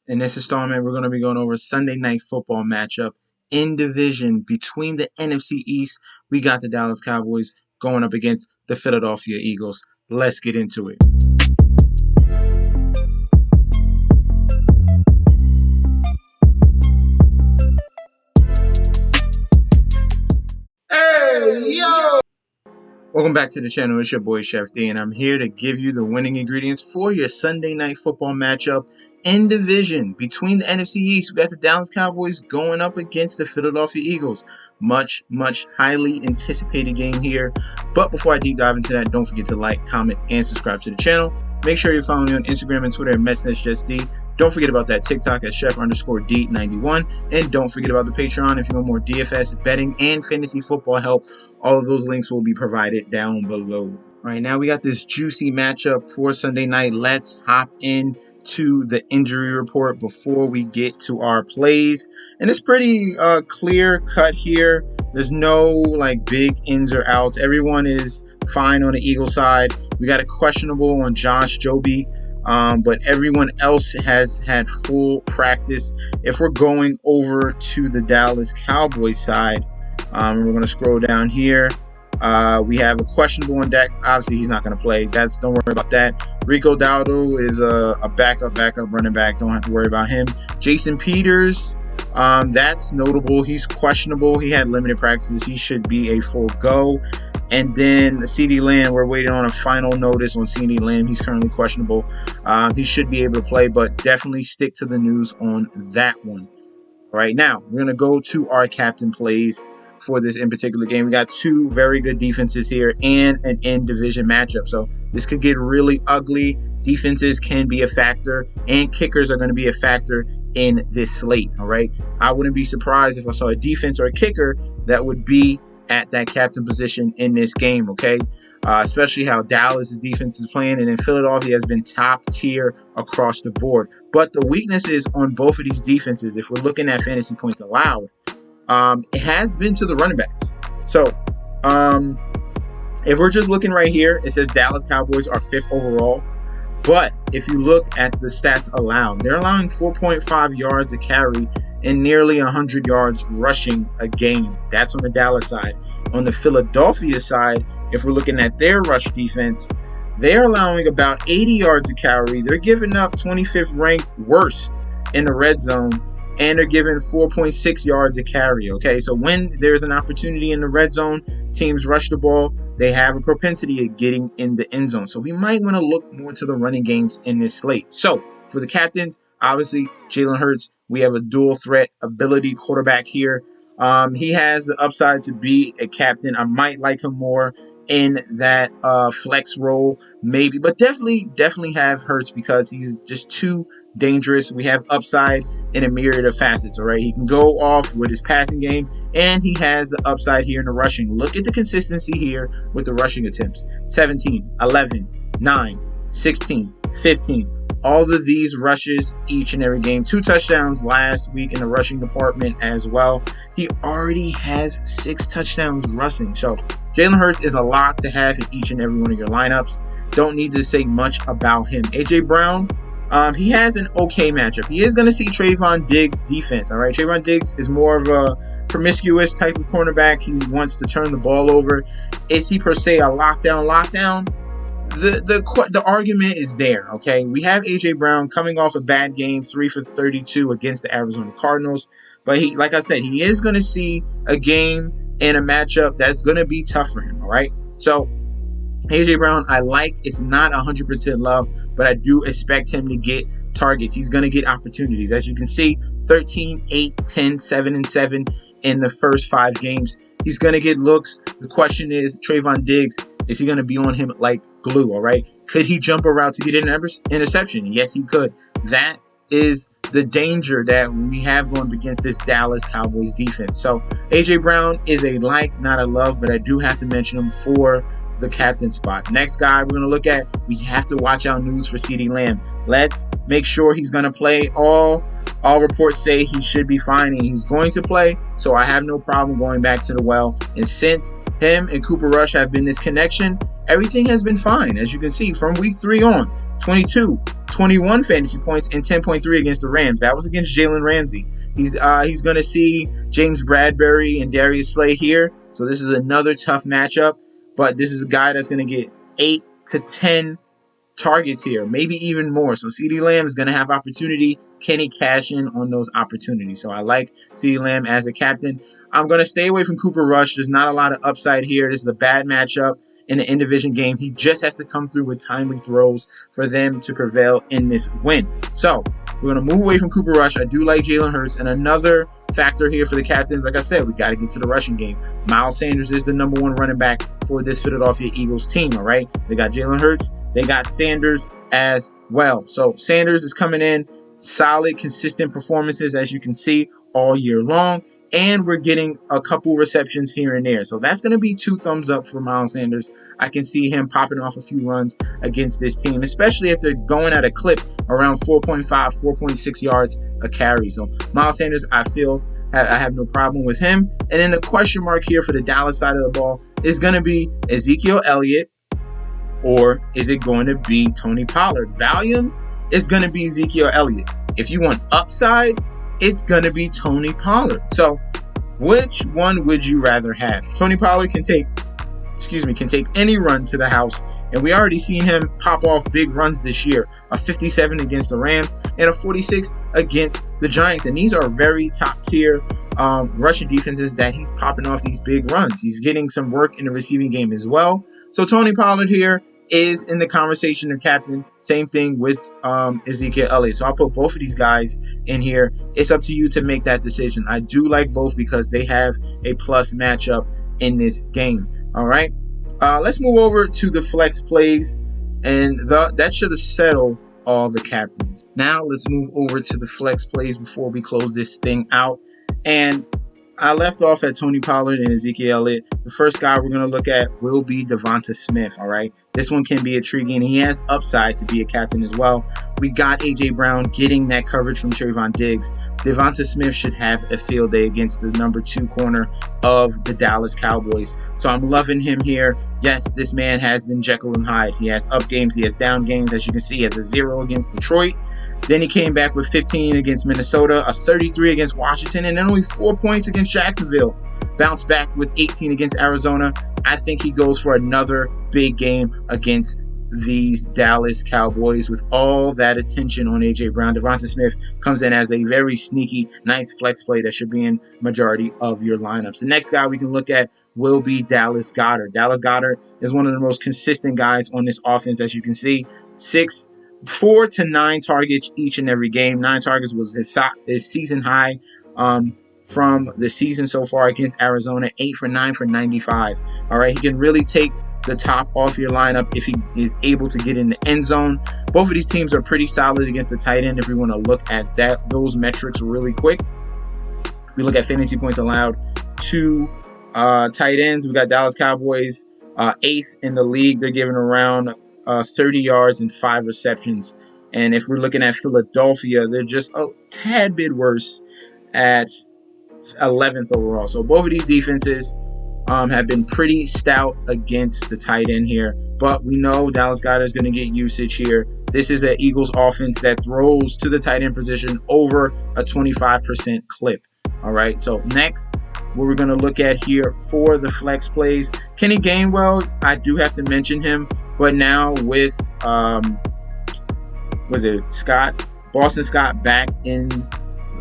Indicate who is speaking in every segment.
Speaker 1: In this installment, we're going to be going over Sunday Night Football matchup in division between the NFC East. We got the Dallas Cowboys going up against the Philadelphia Eagles. Let's get into it. Hey, yo! Welcome back to the channel. It's your boy Chef D, and I'm here to give you the winning ingredients for your Sunday Night Football matchup in division between the NFC East. We got the Dallas Cowboys going up against the Philadelphia Eagles. Much highly anticipated game here. But before I deep dive into that, don't forget to like, comment, and subscribe to the channel. Make sure you follow me on Instagram and Twitter at MetsNetsJustD. Don't forget about that TikTok at Chef_D91. And don't forget about the Patreon if you want more DFS, betting, and fantasy football help. All of those links will be provided down below. All right, now we got this juicy matchup for Sunday night. Let's hop in to the injury report before we get to our plays. And it's pretty clear cut here. There's no like big ins or outs. Everyone is fine on the Eagle side. We got a questionable on Josh Joby. But everyone else has had full practice. If we're going over to the Dallas Cowboys side, we're going to scroll down here. We have a questionable on deck. Obviously, he's not going to play. Don't worry about that. Rico Dowdle is a backup running back. Don't have to worry about him. Jason Peters, that's notable. He's questionable. He had limited practices. He should be a full go. And then CeeDee Lamb, we're waiting on a final notice on CeeDee Lamb. He's currently questionable. He should be able to play, but definitely stick to the news on that one. All right, now we're going to go to our captain plays for this in particular game. We got two very good defenses here and an in-division matchup. So this could get really ugly. Defenses can be a factor, and kickers are going to be a factor in this slate. All right, I wouldn't be surprised if I saw a defense or a kicker that would be at that captain position in this game, okay? Especially how Dallas' defense is playing, and then Philadelphia has been top tier across the board. But the weaknesses on both of these defenses, if we're looking at fantasy points allowed, it has been to the running backs. So if we're just looking right here, it says Dallas Cowboys are 5th overall. But if you look at the stats allowed, they're allowing 4.5 yards a carry and nearly 100 yards rushing a game. That's on the Dallas side. On the Philadelphia side, if we're looking at their rush defense, they're allowing about 80 yards a carry. They're giving up 25th ranked worst in the red zone, and they're giving 4.6 yards a carry. Okay, so when there's an opportunity in the red zone, teams rush the ball. They have a propensity of getting in the end zone. So we might want to look more to the running games in this slate. So for the captains, obviously Jalen Hurts, we have a dual threat ability quarterback here. He has the upside to be a captain. I might like him more in that flex role, maybe, but definitely have Hurts because he's just too dangerous. We have upside in a myriad of facets. All right, he can go off with his passing game, and he has the upside here in the rushing. Look at the consistency here with the rushing attempts: 17, 11, 9, 16, 15. All of these rushes each and every game. 2 touchdowns last week in the rushing department as well. He already has 6 touchdowns rushing. So Jalen Hurts is a lock to have in each and every one of your lineups. Don't need to say much about him. AJ Brown, he has an okay matchup. He is going to see Trayvon Diggs' defense. All right, Trayvon Diggs is more of a promiscuous type of cornerback. He wants to turn the ball over. Is he per se a lockdown? The argument is there. Okay, we have AJ Brown coming off a bad game, 3 for 32 against the Arizona Cardinals. But he, like I said, he is going to see a game and a matchup that's going to be tough for him. All right, so AJ Brown, I like. It's not 100% love, but I do expect him to get targets. He's going to get opportunities. As you can see, 13, 8, 10, 7, and 7 in the first 5 games. He's going to get looks. The question is, Trayvon Diggs, is he going to be on him like glue? All right. Could he jump a route to get an interception? Yes, he could. That is the danger that we have going against this Dallas Cowboys defense. So AJ Brown is a like, not a love, but I do have to mention him for the captain spot. Next guy we're going to look at, we have to watch out news for CeeDee Lamb. Let's make sure he's going to play. All reports say he should be fine, and he's going to play, so I have no problem going back to the well. And since him and Cooper Rush have been this connection, everything has been fine. As you can see, from week 3 on, 22, 21 fantasy points, and 10.3 against the Rams. That was against Jalen Ramsey. He's going to see James Bradbury and Darius Slay here. So this is another tough matchup. But this is a guy that's going to get 8 to 10 targets here, maybe even more. So CeeDee Lamb is going to have opportunity. Can he cash in on those opportunities? So I like CeeDee Lamb as a captain. I'm going to stay away from Cooper Rush. There's not a lot of upside here. This is a bad matchup in an in-division game. He just has to come through with timely throws for them to prevail in this win. So we're going to move away from Cooper Rush. I do like Jalen Hurts. And another factor here for the captains, like I said, we got to get to the rushing game. Miles Sanders is the #1 running back for this Philadelphia Eagles team, all right? They got Jalen Hurts. They got Sanders as well. So Sanders is coming in, solid, consistent performances, as you can see, all year long. And we're getting a couple receptions here and there. So that's going to be 2 thumbs up for Miles Sanders. I can see him popping off a few runs against this team, especially if they're going at a clip around 4.5, 4.6 yards a carry. So Miles Sanders, I feel I have no problem with him. And then the question mark here for the Dallas side of the ball is going to be Ezekiel Elliott, or is it going to be Tony Pollard? Volume is going to be Ezekiel Elliott. If you want upside, it's going to be Tony Pollard. So which one would you rather have? Tony Pollard can take any run to the house. And we already seen him pop off big runs this year. A 57 against the Rams and a 46 against the Giants. And these are very top tier rushing defenses that he's popping off these big runs. He's getting some work in the receiving game as well. So Tony Pollard here is in the conversation of captain. Same thing with Ezekiel Elliott. So I'll put both of these guys in here. It's up to you to make that decision. I do like both because they have a plus matchup in this game. All right. Let's move over to the flex plays, and that should have settled all the captains. Now let's move over to the flex plays before we close this thing out. And I left off at Tony Pollard and Ezekiel Elliott. The first guy we're going to look at will be Devonta Smith, all right? This one can be intriguing. He has upside to be a captain as well. We got A.J. Brown getting that coverage from Trayvon Diggs. Devonta Smith should have a field day against the #2 corner of the Dallas Cowboys. So I'm loving him here. Yes, this man has been Jekyll and Hyde. He has up games. He has down games. As you can see, he has a 0 against Detroit. Then he came back with 15 against Minnesota, a 33 against Washington, and then only 4 points against Jacksonville. Bounced back with 18 against Arizona. I think he goes for another big game against these Dallas Cowboys with all that attention on A.J. Brown. Devonta Smith comes in as a very sneaky, nice flex play that should be in majority of your lineups. The next guy we can look at will be Dallas Goedert. Dallas Goedert is one of the most consistent guys on this offense, as you can see. 4 to 9 targets each and every game. 9 targets was his season high from the season so far against Arizona. 8 for 9 for 95. All right, he can really take the top off your lineup if he is able to get in the end zone. Both of these teams are pretty solid against the tight end if we want to look at those metrics really quick. We look at fantasy points allowed to tight ends. We got Dallas Cowboys 8th in the league. They're giving around 30 yards and 5 receptions. And if we're looking at Philadelphia, they're just a tad bit worse at 11th overall. So both of these defenses have been pretty stout against the tight end here. But we know Dallas Goedert is going to get usage here. This is an Eagles offense that throws to the tight end position over a 25% clip. All right, so next, what we're going to look at here for the flex plays. Kenny Gainwell, I do have to mention him. But now with, Boston Scott back in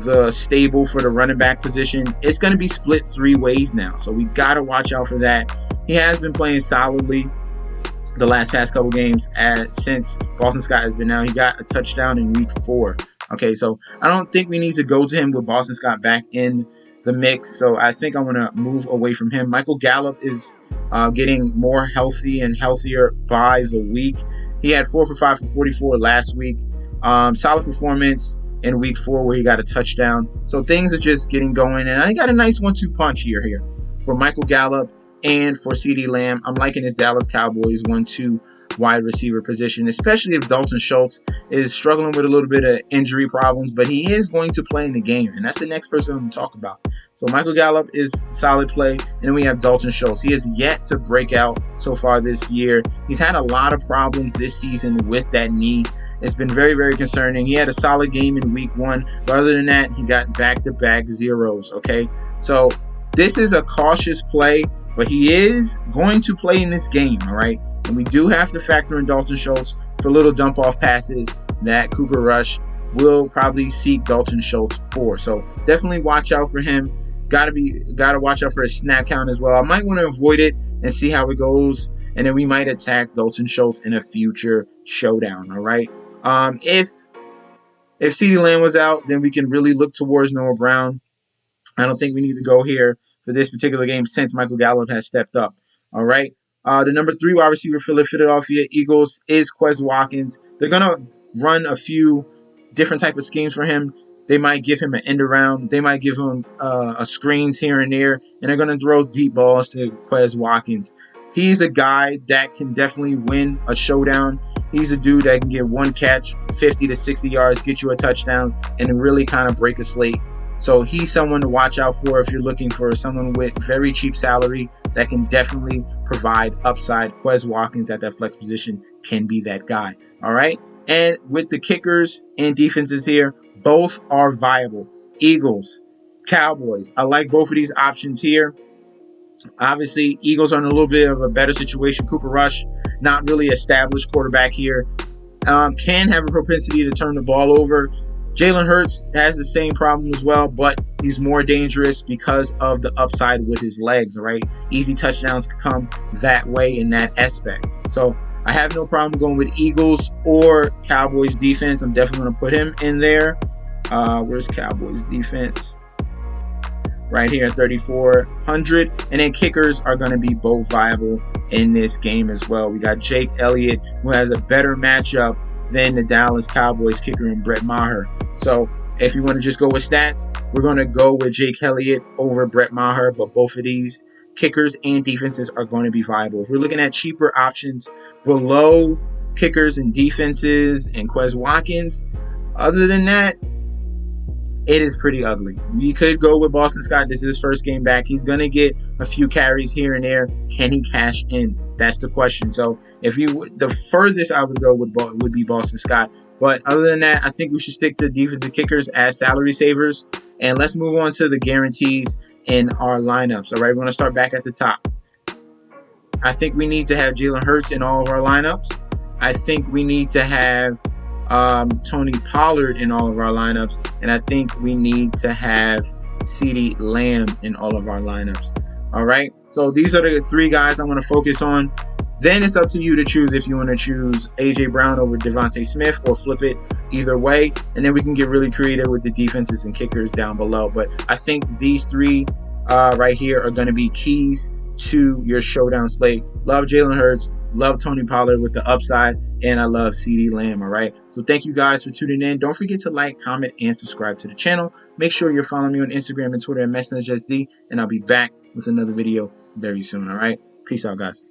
Speaker 1: the stable for the running back position, it's going to be split 3 ways now. So we got to watch out for that. He has been playing solidly the past couple games since Boston Scott has been out. He got a touchdown in week 4. Okay, so I don't think we need to go to him with Boston Scott back in the mix. So I think I'm going to move away from him. Michael Gallup is getting more healthy and healthier by the week. He had 4 for 5 for 44 last week. Solid performance in week 4 where he got a touchdown. So things are just getting going. And I got a nice 1-2 punch here for Michael Gallup and for CeeDee Lamb. I'm liking his Dallas Cowboys 1-2 wide receiver position, especially if Dalton Schultz is struggling with a little bit of injury problems, but he is going to play in the game, and that's the next person I'm going to talk about. So Michael Gallup is solid play, and then we have Dalton Schultz. He has yet to break out so far this year. He's had a lot of problems this season with that knee. It's been very, very concerning. He had a solid game in week 1, but other than that, he got back-to-back zeros, okay? So this is a cautious play, but he is going to play in this game, all right? And we do have to factor in Dalton Schultz for little dump-off passes that Cooper Rush will probably seek Dalton Schultz for. So definitely watch out for him. Gotta watch out for his snap count as well. I might want to avoid it and see how it goes, and then we might attack Dalton Schultz in a future showdown, all right? If CeeDee Lamb was out, then we can really look towards Noah Brown. I don't think we need to go here for this particular game since Michael Gallup has stepped up. All right. The number 3 wide receiver for the Philadelphia Eagles is Quez Watkins. They're going to run a few different type of schemes for him. They might give him an end around. They might give him screens here and there, and they're going to throw deep balls to Quez Watkins. He's a guy that can definitely win a showdown. He's a dude that can get one catch, 50 to 60 yards, get you a touchdown, and really kind of break a slate. So he's someone to watch out for if you're looking for someone with very cheap salary that can definitely provide upside. Quez Watkins at that flex position can be that guy. All right. And with the kickers and defenses here, both are viable. Eagles, Cowboys. I like both of these options here. Obviously, Eagles are in a little bit of a better situation. Cooper Rush, not really established quarterback here, can have a propensity to turn the ball over. Jalen Hurts has the same problem as well, but he's more dangerous because of the upside with his legs, right? Easy touchdowns come that way in that aspect. So I have no problem going with Eagles or Cowboys defense. I'm definitely going to put him in there. Where's Cowboys defense? Right here at 3,400. And then kickers are going to be both viable in this game as well. We got Jake Elliott, who has a better matchup than the Dallas Cowboys kicker and Brett Maher. So if you want to just go with stats, we're going to go with Jake Elliott over Brett Maher, but both of these kickers and defenses are going to be viable. If we're looking at cheaper options below kickers and defenses and Quez Watkins, other than that, it is pretty ugly. We could go with Boston Scott. This is his first game back. He's going to get a few carries here and there. Can he cash in? That's the question. So the furthest I would go would be Boston Scott. But other than that, I think we should stick to defensive kickers as salary savers. And let's move on to the guarantees in our lineups. All right, we're going to start back at the top. I think we need to have Jalen Hurts in all of our lineups. I think we need to have Tony Pollard in all of our lineups, and I think we need to have CeeDee Lamb in all of our lineups. All right, so these are the 3 guys I'm going to focus on. Then it's up to you to choose if you want to choose AJ Brown over Devontae Smith or flip it either way, and then we can get really creative with the defenses and kickers down below. But I think these 3 right here are going to be keys to your showdown slate. Love Jalen Hurts, love Tony Pollard with the upside, and I love CeeDee Lamb, all right? So thank you guys for tuning in. Don't forget to like, comment, and subscribe to the channel. Make sure you're following me on Instagram and Twitter at MessageSD, and I'll be back with another video very soon, all right? Peace out, guys.